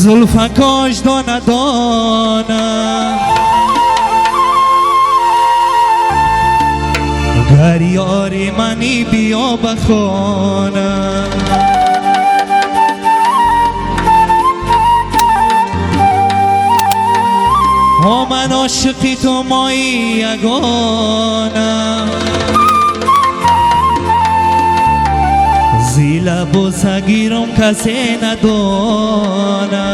زلفکاش دانه دانه گر یاری منی بیا بخانه من عاشقی تو مایی یگانه زی لب و سگیرم کسی ندانه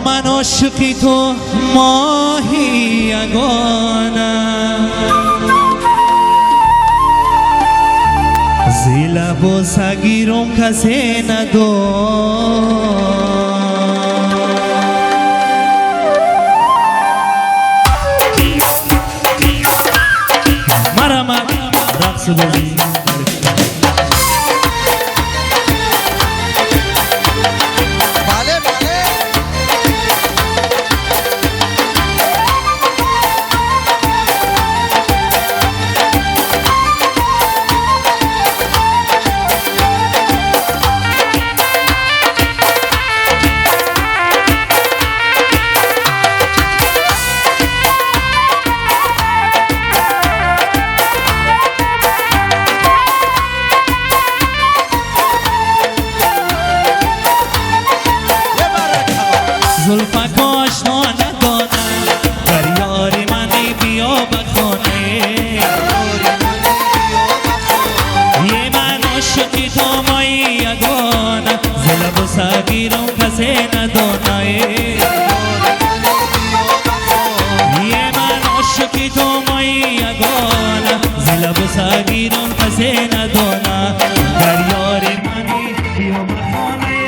من عاشقی تو ماهی یگانه زی لب و سگیرم کسی ندانه رقص بازی زلفکاش دانه دانه گر یاری منی بیا بخانه یه من عاشقی تو مایی یگانه زی لب و سگیرم کسی ندانه یه من عاشقی تو مایی یگانه زی لب و سگیرم کسی ندانه گر یاری منی بیا بخانه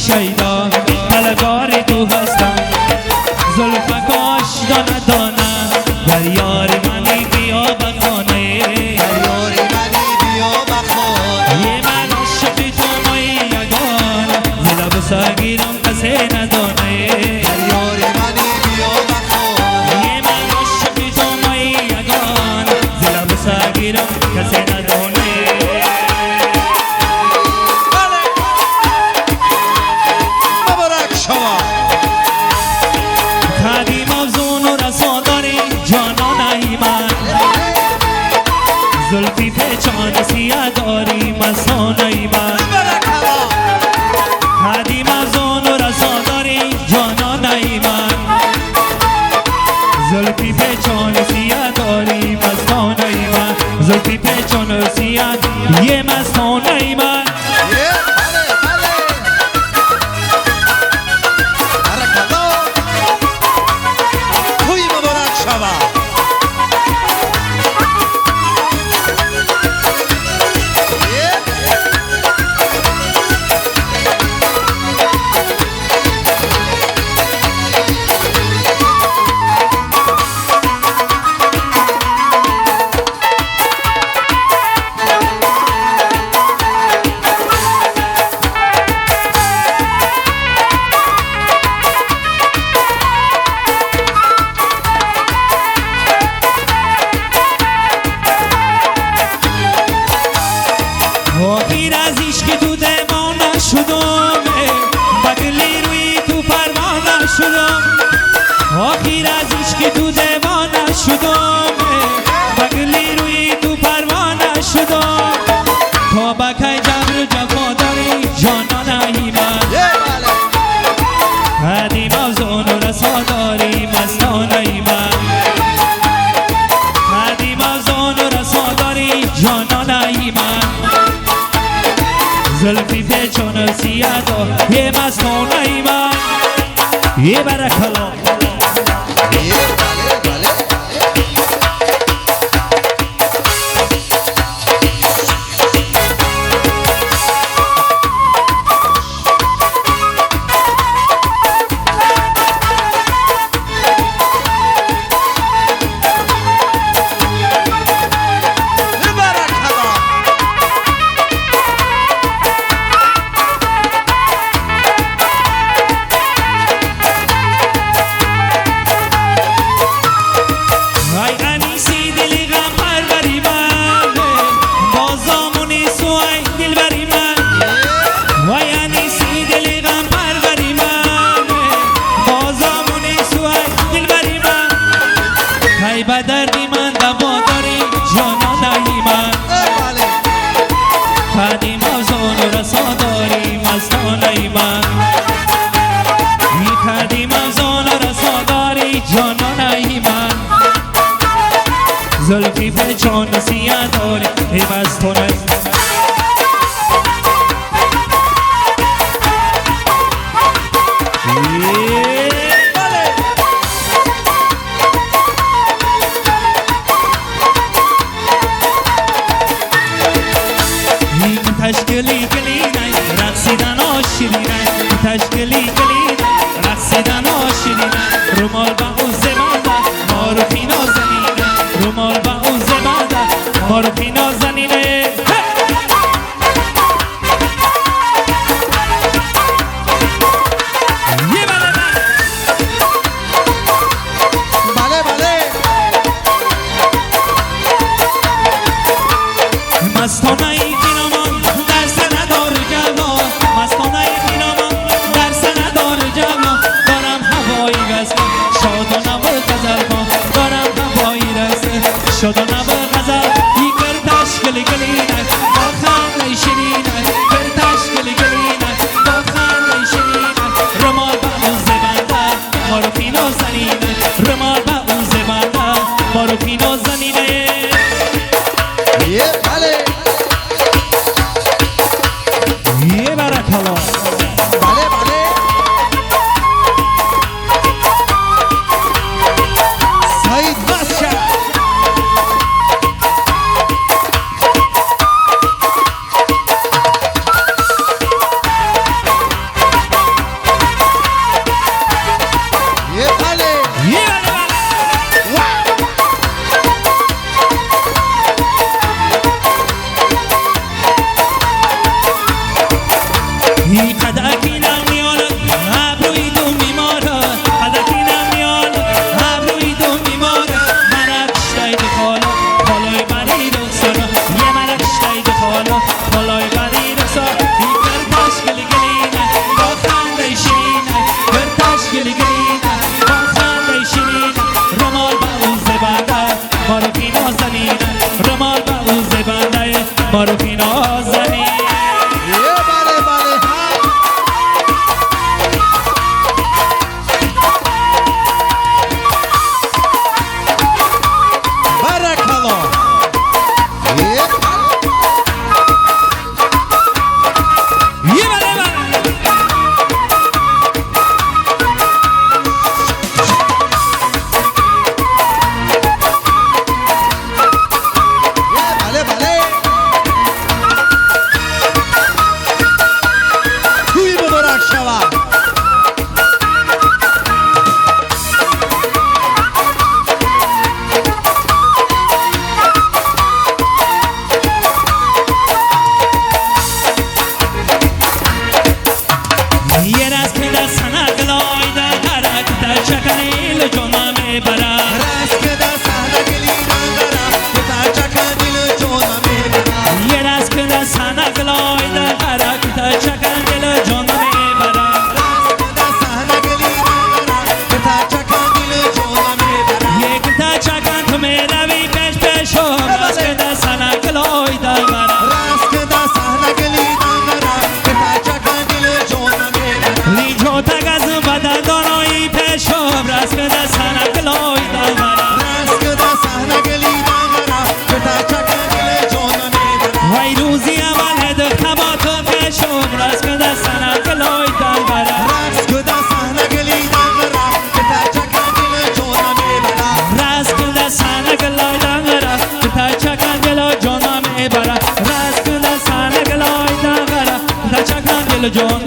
شیدا طلبکار تو هستم زلفکاش دانه دانه گر یاری منی بیا بخانه یه من عاشقی تو مایی یگانه زی لب سگیرم کسی ندانه یه من عاشقی تو مایی یگانه زی لب سگیرم کسی ندانه زلفی پیچان سیاه داری مستانه من هدی مزون و رسا داری جانانه من زلفی پیچان سیاه داری مستانه من زلفی پیچان سیاه یه مستانه من آخیر از عشق تو دیوانه شدم بگلی روی تو پروانه شدم آخیر از عشق تو دیوانه شدم بگلی روی تو پروانه شدم تا بکی جبر جفا داری جانانه من هدی موزون و رسا داری مستانه من هدی موزون به دردی من دوا داری جانانه من قدیم آزان و رسا داری مستانه من قدیم آزان و رسا داری جانانه من زلفی پیچان سیاه داری ای مستانه تشکلی گلی نه رقصیدن آشیرینه تشکلی گلی نه رقصیدن آشیرینه رومال با اون زبانده ما رو پینا زنینه رومال با اون زبانده ما رو پینا زنینه مستانه ای بینامان در سنه دار جوان مستانه ای بینامان در سنه دار جوان دارم هوایی رسم شادانه و غزل کن دارم هوایی رسم شادانه و غزل ای کر تشکلی گلینه با خنده شیرینه کر تشکلی گلینه با خنده شیرینه رمال با اون زبنده ما رو پینا زنینه رمال با اون زبنده ما رو پینا زنینه معروفی نازنی جان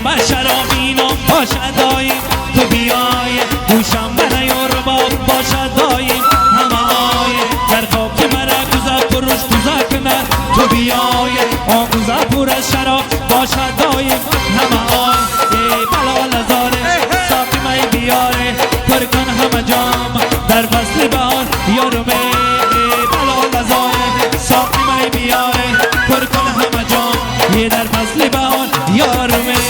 همه شرابینو باشد دایم تو بیای گوشم بنای رباب باشد دایم همه آی در خواب که مرا گذا پروش گذا کنه تو بیای آن گذا پر از شراب باشد دایم همه آی ای بلا لزاره ساقی مای بیاره پر کن همه جام در فصل بهار یارمه ای بلا لزاره ساقی مای بیاره پر کن همه جام یه در فصل بهار یارمه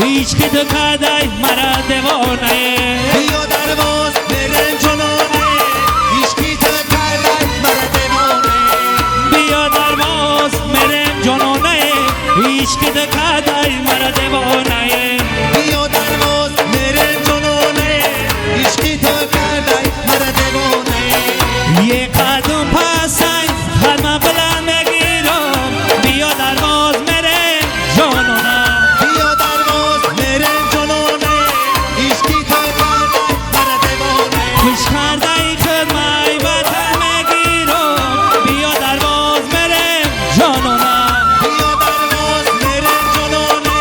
هیچ که تو کدای مرا دیوانه بیا درواز برم جنانه هیچ که تو کدای مرا دیوانه بیا درواز مرم جنانه هیچ که تو کدای مرا دیوانه بیا درواز برم جنانه هیچ که تو کدای مرا دیوانه یه قدم پسای همه بلند میگیرم بیا درواز مرم جنانه خوش کرده ای خدمای وطن میگیرم بیا درواز مرم جانانه بیا درواز برم جنانه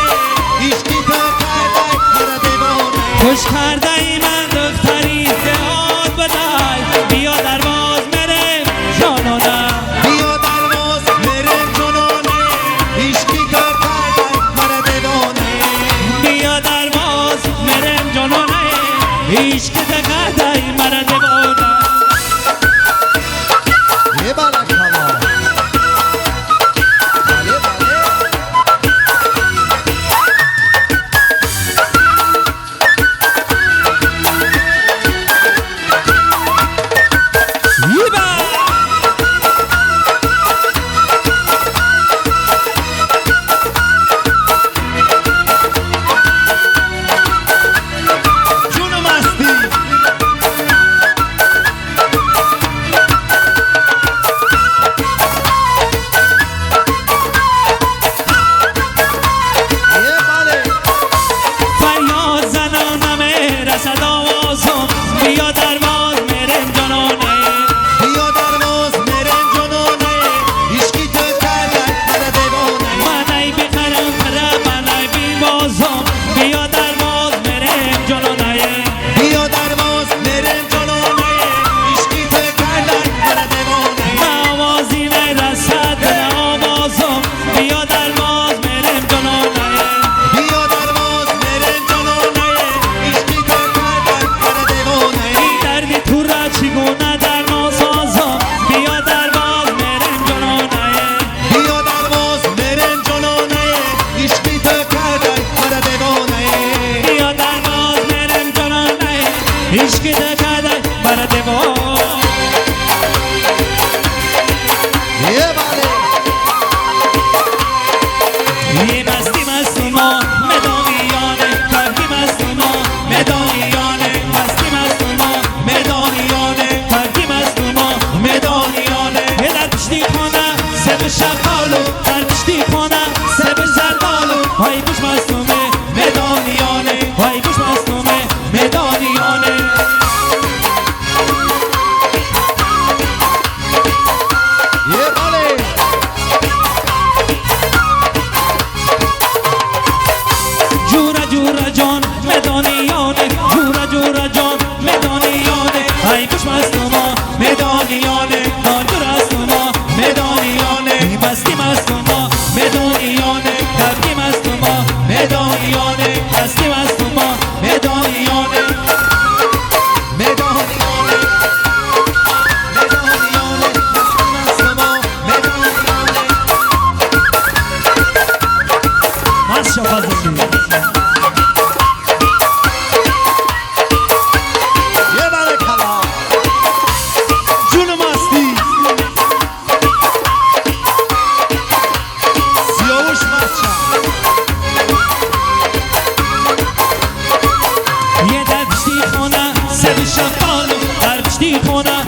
هیچ که تو کدای مرا دیوانه خوش کرده ای من دختری دهات بدای بیا درواز مرم جانانه بیا درواز برم جنانه هیچ که تو کدای مرا دیوانه بیا درواز مرم جانانه هیچ که دقدای مرا دیوانه یه بالک هوا بله بله یبا جون مستی یه بله فریاد زنانم رسد آوازم بیا درواز مرم جانانه بیا درواز برم جنانه هیچ که تو کدای مرا دیوانه منای بخرم خرم منای بیبازم بیا درواز مرم جانانه بیا درواز برم جنانه هیچ که تو کدای مرا دیوانه آوازی نرسد نه آوازم بیا درواز مرم جانانه بیا درواز برم جنانه هیچ که تو کدای مرا دیوانه این دردی تو را چگونه درمان سازم بیا درواز مرم جانانه بیا درواز برم جنانه هیچ که تو کدای مرا دیوانه بیا درواز مرم جانانه هیچ که دکدای مرا دیوانه یه بله یه مستی مستوما مدانیانه ترکی مستوما مدانیانه مستی مستوما مدانیانه ترکی مستوما مدانیانه در پشتی خانه سب شقالو در پشتی خانه سب زردالو های بوش مستومه مدانیانه های بوش مستومه مدانیانه یه بله جورا جورا جان مدانیانه جورا جورا جان مدانیانه ای خوش مستوما مدانیانه ناجور استوما مدانیانه مستی مستوما مدانیانه ترکی مستوما مدانیانه مستی مستوما مدانیانه مدانیانه مدانیانه مستما مدانیانه ماشا فضلی یه بله کلا جون مستی میخونم